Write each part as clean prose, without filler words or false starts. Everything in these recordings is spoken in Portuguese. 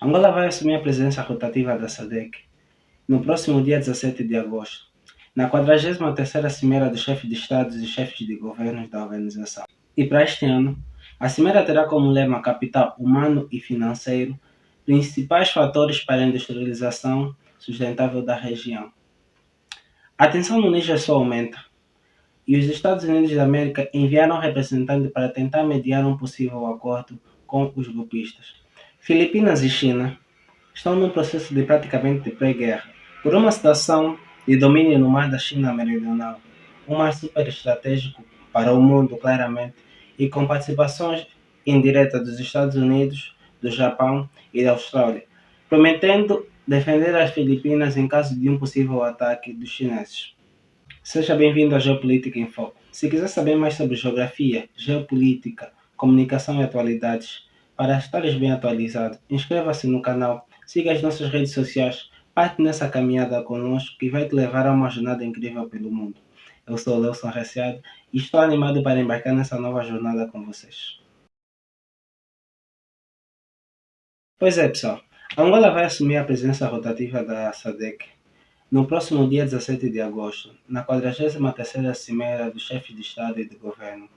Angola vai assumir a presidência rotativa da SADC no próximo dia 17 de agosto, na 43ª Cimeira dos Chefes de Estados e Chefes de Governos da organização. E para este ano, a Cimeira terá como lema capital humano e financeiro, principais fatores para a industrialização sustentável da região. A tensão no Níger só aumenta, e os Estados Unidos da América enviaram representantes para tentar mediar um possível acordo com os golpistas. Filipinas e China estão num processo de praticamente pré-guerra, por uma situação de domínio no mar da China Meridional, um mar super estratégico para o mundo, claramente, e com participações indiretas dos Estados Unidos, do Japão e da Austrália, prometendo defender as Filipinas em caso de um possível ataque dos chineses. Seja bem-vindo à Geopolítica em Foco. Se quiser saber mais sobre geografia, geopolítica, comunicação e atualidades, para estares bem atualizado, inscreva-se no canal, siga as nossas redes sociais, parte nessa caminhada conosco que vai te levar a uma jornada incrível pelo mundo. Eu sou o Leuson Reciado e estou animado para embarcar nessa nova jornada com vocês. Pois é, pessoal. A Angola vai assumir a presença rotativa da SADC no próximo dia 17 de agosto, na 43ª Cimeira dos Chefes de Estado e de Governo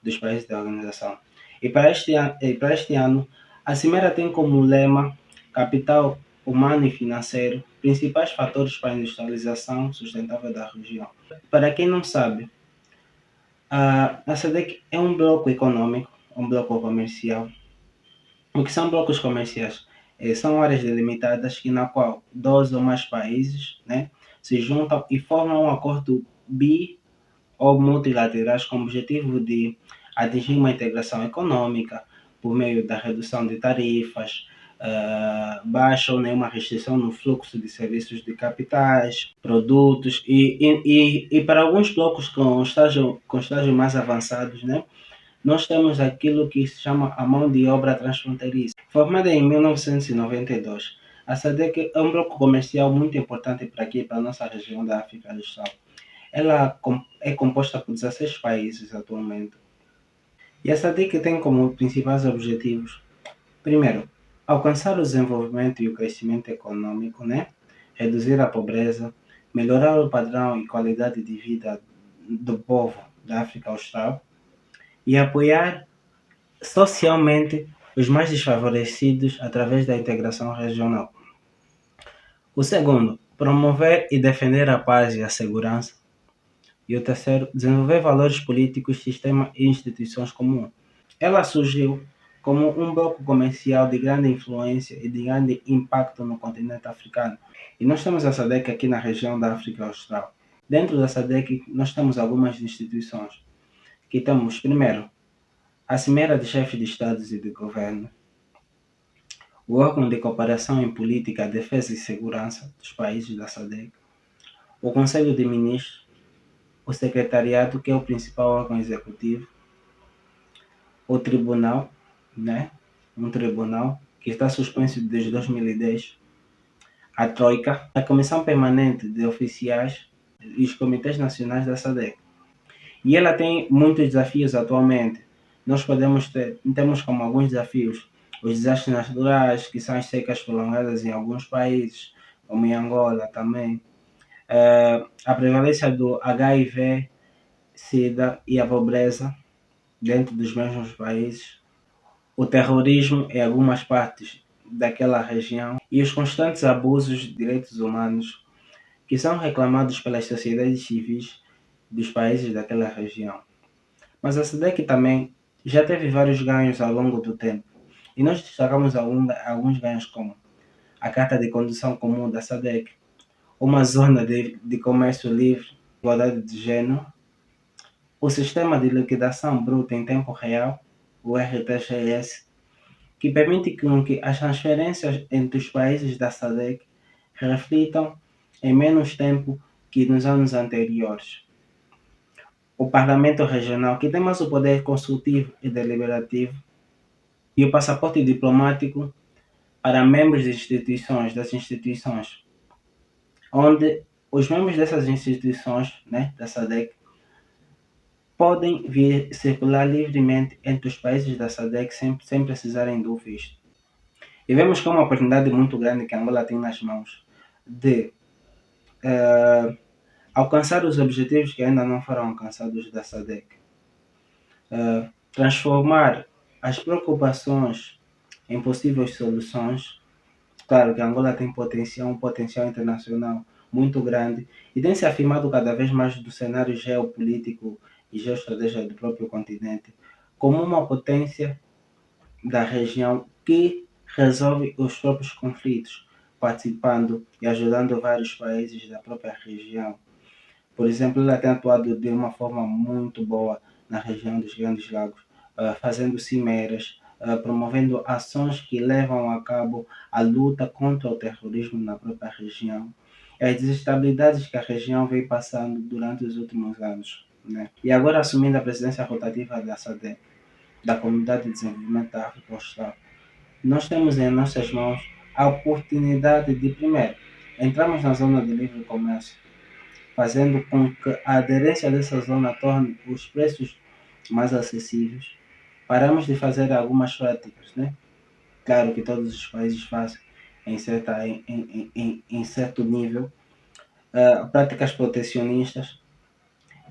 dos países da organização. E para este ano, a Cimeira tem como lema Capital Humano e Financeiro, principais fatores para a industrialização sustentável da região. Para quem não sabe, a SADC é um bloco econômico, um bloco comercial. O que são blocos comerciais? São áreas delimitadas na qual dois ou mais países, né, se juntam e formam um acordo bi ou multilaterais com o objetivo de atingir uma integração econômica por meio da redução de tarifas, baixa ou nenhuma restrição no fluxo de serviços de capitais, produtos e para alguns blocos com estágio mais avançados, né, nós temos aquilo que se chama a mão de obra transfronteiriça. Formada em 1992, a SADC é um bloco comercial muito importante para aqui, para a nossa região da África Austral. Ela é composta por 16 países atualmente. E a SADC tem como principais objetivos, primeiro, alcançar o desenvolvimento e o crescimento econômico, né? Reduzir a pobreza, melhorar o padrão e qualidade de vida do povo da África Austral e apoiar socialmente os mais desfavorecidos através da integração regional. O segundo, promover e defender a paz e a segurança. E o terceiro, desenvolver valores políticos, sistema e instituições comuns. Ela surgiu como um bloco comercial de grande influência e de grande impacto no continente africano. E nós temos a SADC aqui na região da África Austral. Dentro da SADC, nós temos algumas instituições. Que temos, primeiro, a Cimeira de Chefes de Estados e de Governo, o órgão de cooperação em política, defesa e segurança dos países da SADC, o Conselho de Ministros, o Secretariado, que é o principal órgão executivo, o Tribunal, né? Um tribunal que está suspenso desde 2010, a Troika, a Comissão Permanente de Oficiais e os Comitês Nacionais da SADC. E ela tem muitos desafios atualmente. Temos como alguns desafios os desastres naturais, que são as secas prolongadas em alguns países, como em Angola também, a prevalência do HIV, SIDA e a pobreza dentro dos mesmos países, o terrorismo em algumas partes daquela região e os constantes abusos de direitos humanos que são reclamados pelas sociedades civis dos países daquela região. Mas a SADC também já teve vários ganhos ao longo do tempo e nós destacamos alguns ganhos como a Carta de Condução Comum da SADC, uma zona de comércio livre, igualdade de gênero, o Sistema de Liquidação Bruta em Tempo Real, o RTGS, que permite que as transferências entre os países da SADC reflitam em menos tempo que nos anos anteriores. O Parlamento Regional, que tem mais o poder consultivo e deliberativo, e o passaporte diplomático para membros das instituições, onde os membros dessas instituições, né, da SADC, podem circular livremente entre os países da SADC sem precisarem do visto. E vemos que é uma oportunidade muito grande que Angola tem nas mãos de eh, alcançar os objetivos que ainda não foram alcançados da SADC, transformar as preocupações em possíveis soluções. Claro que Angola tem um potencial internacional muito grande e tem se afirmado cada vez mais do cenário geopolítico e geoestratégico do próprio continente como uma potência da região que resolve os próprios conflitos, participando e ajudando vários países da própria região. Por exemplo, ela tem atuado de uma forma muito boa na região dos Grandes Lagos, fazendo cimeras, promovendo ações que levam a cabo a luta contra o terrorismo na própria região e as desestabilidades que a região vem passando durante os últimos anos. Né? E agora assumindo a presidência rotativa da SADC, da Comunidade de Desenvolvimento da África Austral, nós temos em nossas mãos a oportunidade de, primeiro, entrarmos na zona de livre comércio, fazendo com que a aderência dessa zona torne os preços mais acessíveis. Paramos de fazer algumas práticas, né? Claro que todos os países fazem em certo nível, práticas protecionistas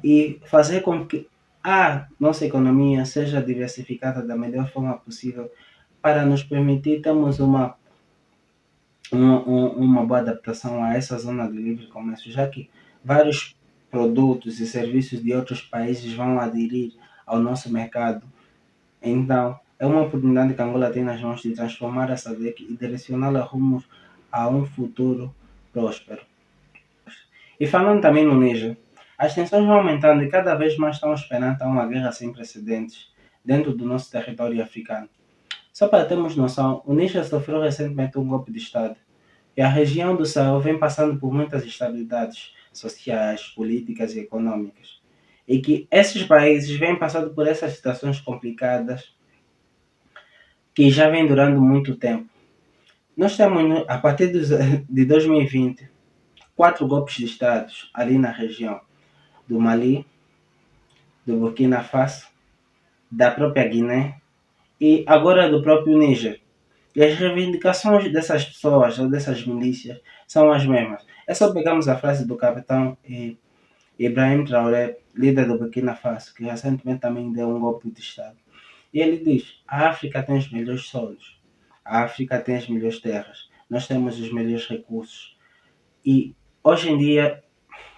e fazer com que a nossa economia seja diversificada da melhor forma possível para nos permitir termos uma boa adaptação a essa zona de livre comércio, já que vários produtos e serviços de outros países vão aderir ao nosso mercado. Então, é uma oportunidade que a Angola tem nas mãos de transformar essa SADC e direcioná-la rumo a um futuro próspero. E falando também no Níger, as tensões vão aumentando e cada vez mais estamos perante uma guerra sem precedentes dentro do nosso território africano. Só para termos noção, o Níger sofreu recentemente um golpe de Estado e a região do Sahel vem passando por muitas instabilidades sociais, políticas e econômicas. E que esses países vêm passando por essas situações complicadas que já vem durando muito tempo. Nós temos, a partir de 2020, 4 golpes de Estado ali na região do Mali, do Burkina Faso, da própria Guiné e agora do próprio Níger. E as reivindicações dessas pessoas ou dessas milícias são as mesmas. É só pegarmos a frase do capitão Ibrahim Traoré, líder do Burkina Faso, que recentemente também deu um golpe de Estado. E ele diz: a África tem os melhores solos, a África tem as melhores terras, nós temos os melhores recursos. E hoje em dia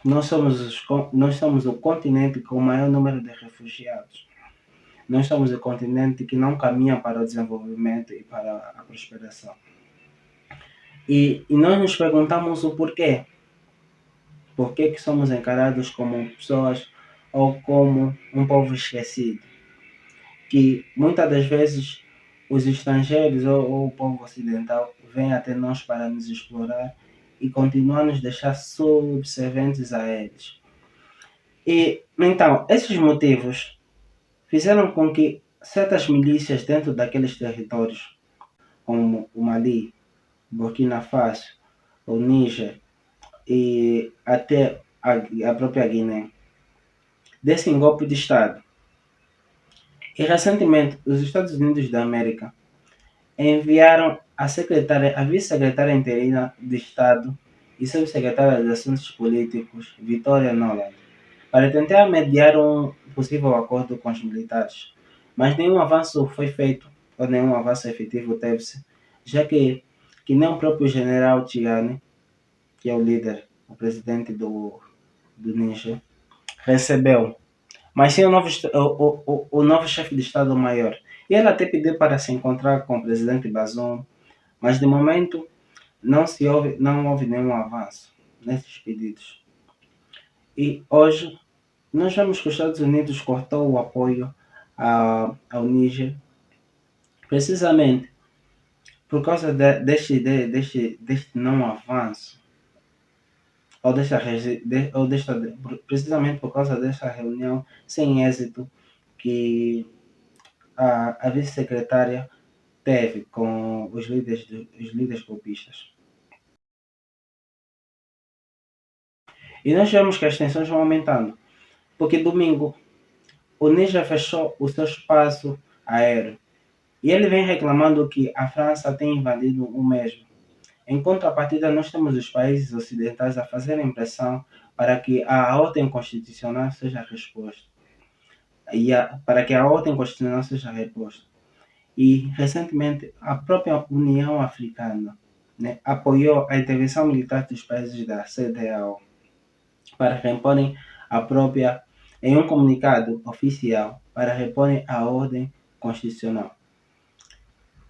nós somos o continente com o maior número de refugiados. Nós somos o continente que não caminha para o desenvolvimento e para a prosperação. E nós nos perguntamos o porquê. Por que somos encarados como pessoas ou como um povo esquecido? Que muitas das vezes os estrangeiros ou o povo ocidental vêm até nós para nos explorar e continuam a nos deixar subservientes a eles. E então, esses motivos fizeram com que certas milícias dentro daqueles territórios, como o Mali, Burkina Faso, o Níger e até a própria Guiné, dessem golpe de Estado. E recentemente, os Estados Unidos da América enviaram a vice-secretária interina de Estado e subsecretária de Assuntos Políticos, Victoria Noland, para tentar mediar um possível acordo com os militares. Mas nenhum avanço foi feito, ou nenhum avanço efetivo teve-se, já que nem o próprio general Tiani, que é o líder, o presidente do Níger, recebeu. Mas sim o novo chefe de Estado-Maior. E ele até pediu para se encontrar com o presidente Bazoum, mas de momento não houve nenhum avanço nesses pedidos. E hoje nós vemos que os Estados Unidos cortou o apoio ao Níger, precisamente por causa deste não avanço, precisamente por causa desta reunião sem êxito que a vice-secretária teve com os líderes golpistas. E nós vemos que as tensões vão aumentando, porque domingo o Níger fechou o seu espaço aéreo E ele vem reclamando que a França tem invadido o mesmo. Em contrapartida, nós temos os países ocidentais a fazerem pressão para que a ordem constitucional seja reposta. Para que a ordem constitucional seja reposta. E, recentemente, a própria União Africana, né, apoiou a intervenção militar dos países da CEDEAO para reporem a própria, em um comunicado oficial, para reporem a ordem constitucional.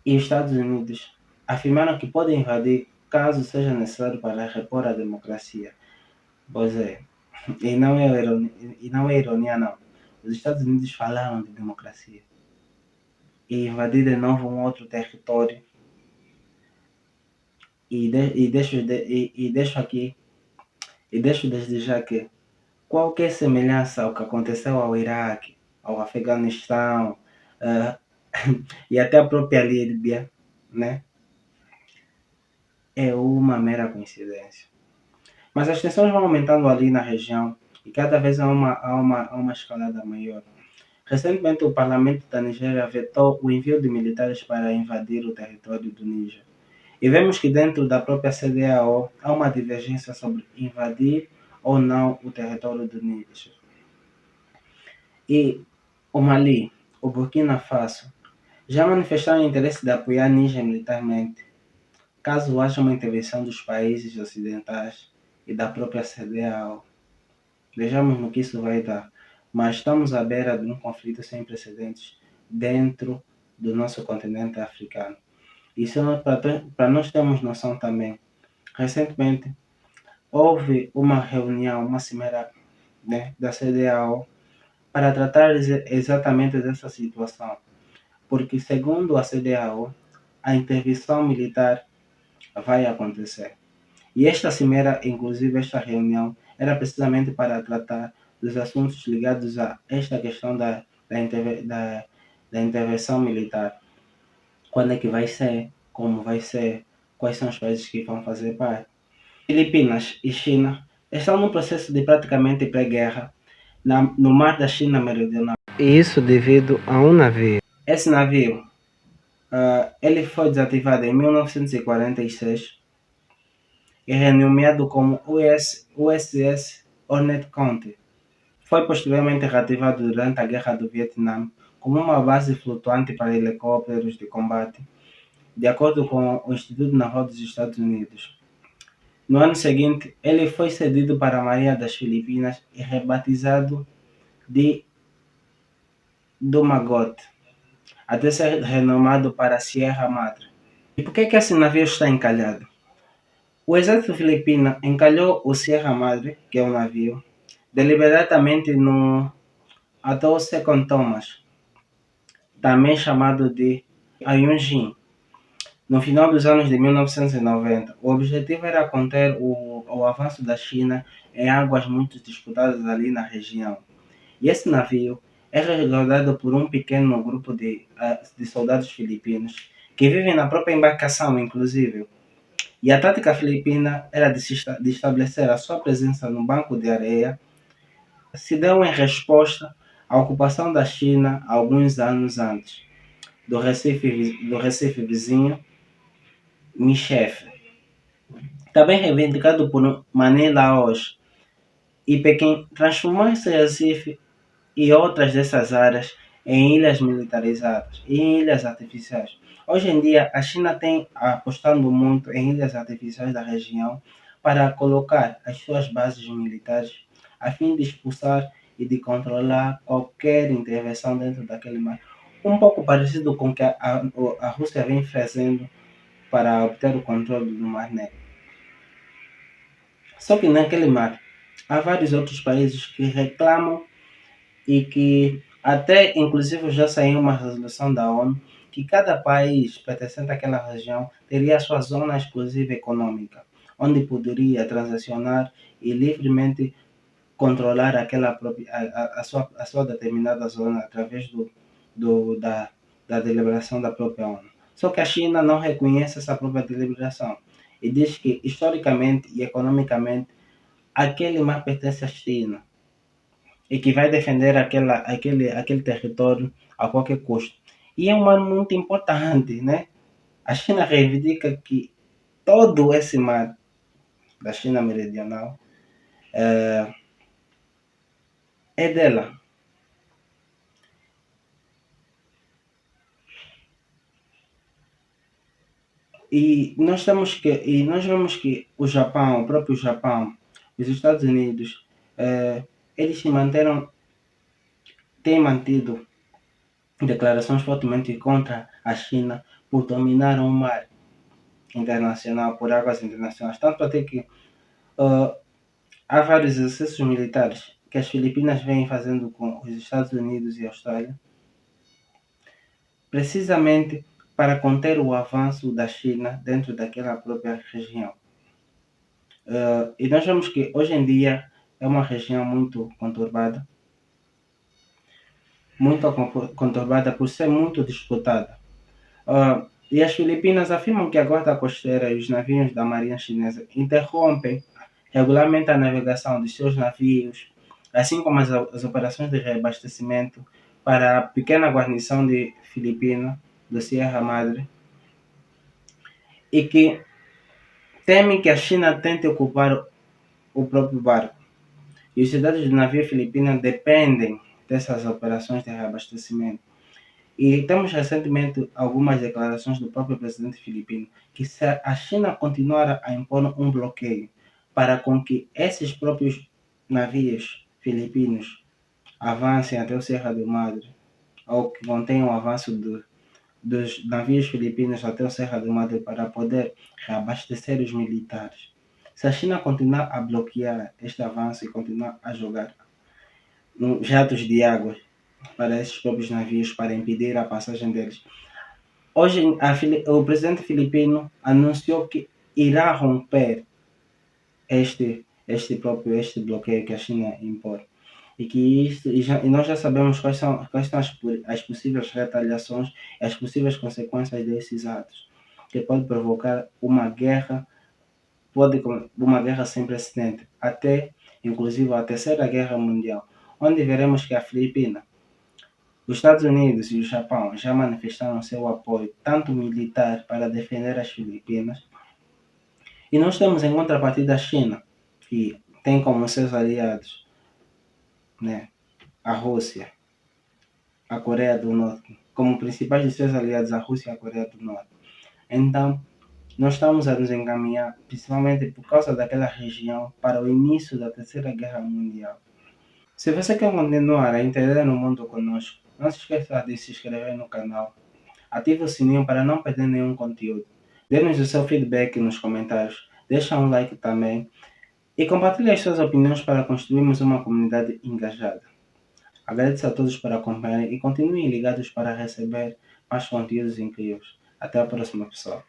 E os Estados Unidos afirmaram que podem invadir caso seja necessário para repor a democracia. Pois é, e não é ironia não. Os Estados Unidos falaram de democracia. E invadir de novo um outro território. E deixo desde já que qualquer semelhança ao que aconteceu ao Iraque, ao Afeganistão, uh, e até a própria Líbia, né, é uma mera coincidência. Mas as tensões vão aumentando ali na região e cada vez há uma escalada maior. Recentemente, o parlamento da Nigéria vetou o envio de militares para invadir o território do Níger. E vemos que dentro da própria CDAO há uma divergência sobre invadir ou não o território do Níger. E o Mali, o Burkina Faso, já manifestaram interesse de apoiar Níger militarmente, caso haja uma intervenção dos países ocidentais e da própria CDAO. Vejamos no que isso vai dar. Mas estamos à beira de um conflito sem precedentes dentro do nosso continente africano. Isso para nós termos noção também. Recentemente, houve uma reunião, uma cimeira, né, da CDAO para tratar exatamente dessa situação. Porque, segundo a CDAO, a intervenção militar vai acontecer. E esta cimeira, inclusive esta reunião, era precisamente para tratar dos assuntos ligados a esta questão da intervenção militar. Quando é que vai ser? Como vai ser? Quais são os países que vão fazer parte? Filipinas e China estão num processo de praticamente pré-guerra no mar da China Meridional. E isso devido a um navio. Esse navio, ele foi desativado em 1946 e renomeado como USS Hornet County. Foi posteriormente reativado durante a Guerra do Vietnã como uma base flutuante para helicópteros de combate, de acordo com o Instituto Naval dos Estados Unidos. No ano seguinte, ele foi cedido para a Marinha das Filipinas e rebatizado de Dumagot, até ser renomado para Sierra Madre. E por que esse navio está encalhado? O exército filipino encalhou o Sierra Madre, que é um navio, deliberadamente no atol Second Thomas, também chamado de Ayunjin, no final dos anos de 1990. O objetivo era conter o avanço da China em águas muito disputadas ali na região. E esse navio é resguardado por um pequeno grupo de soldados filipinos que vivem na própria embarcação, inclusive. E a tática filipina era de estabelecer a sua presença no banco de areia, se deu em resposta à ocupação da China alguns anos antes do Recife vizinho Michef, também reivindicado por Manila Laos e Pequim, transformou esse Recife e outras dessas áreas em ilhas militarizadas e em ilhas artificiais. Hoje em dia, a China tem apostado muito em ilhas artificiais da região para colocar as suas bases militares a fim de expulsar e de controlar qualquer intervenção dentro daquele mar. Um pouco parecido com o que a Rússia vem fazendo para obter o controle do Mar Negro. Só que naquele mar há vários outros países que reclamam e que até inclusive já saiu uma resolução da ONU que cada país pertencente àquela região teria a sua zona exclusiva econômica, onde poderia transacionar e livremente controlar a sua determinada zona através da deliberação da própria ONU. Só que a China não reconhece essa própria deliberação e diz que historicamente e economicamente aquele mar pertence à China e que vai defender aquele território a qualquer custo. E é um mar muito importante, né? A China reivindica que todo esse mar da China Meridional é dela. E nós vemos que o Japão, o próprio Japão, os Estados Unidos, eles se manteram, têm mantido declarações fortemente contra a China por dominar o mar internacional, por águas internacionais. Tanto até que uh, há vários exercícios militares que as Filipinas vêm fazendo com os Estados Unidos e a Austrália, precisamente para conter o avanço da China dentro daquela própria região. E nós vemos que hoje em dia é uma região muito conturbada por ser muito disputada. E as Filipinas afirmam que a guarda costeira e os navios da marinha chinesa interrompem regularmente a navegação dos seus navios, assim como as operações de reabastecimento para a pequena guarnição de Filipina, do Sierra Madre, e que temem que a China tente ocupar o próprio barco. E os cidades do navio filipino dependem dessas operações de reabastecimento. E temos recentemente algumas declarações do próprio presidente filipino que se a China continuar a impor um bloqueio para com que esses próprios navios filipinos avancem até o Serra do Madre, ou que contenham o avanço dos navios filipinos até o Serra do Madre para poder reabastecer os militares. Se a China continuar a bloquear este avanço e continuar a jogar jatos de água para esses próprios navios para impedir a passagem deles, hoje o presidente filipino anunciou que irá romper este bloqueio que a China impõe. E que e nós já sabemos quais são as possíveis retaliações e as possíveis consequências desses atos, que pode provocar uma guerra sem precedente, até inclusive a Terceira Guerra Mundial, onde veremos que a Filipina, os Estados Unidos e o Japão já manifestaram seu apoio, tanto militar, para defender as Filipinas, e nós temos em contrapartida a China, que tem como seus aliados, né, a Rússia, a Coreia do Norte, como principais de seus aliados a Rússia e a Coreia do Norte. Então, nós estamos a nos encaminhar, principalmente por causa daquela região, para o início da Terceira Guerra Mundial. Se você quer continuar a entender o mundo conosco, não se esqueça de se inscrever no canal, ative o sininho para não perder nenhum conteúdo. Dê-nos o seu feedback nos comentários, deixa um like também e compartilhe as suas opiniões para construirmos uma comunidade engajada. Agradeço a todos por acompanharem e continuem ligados para receber mais conteúdos incríveis. Até a próxima, pessoal.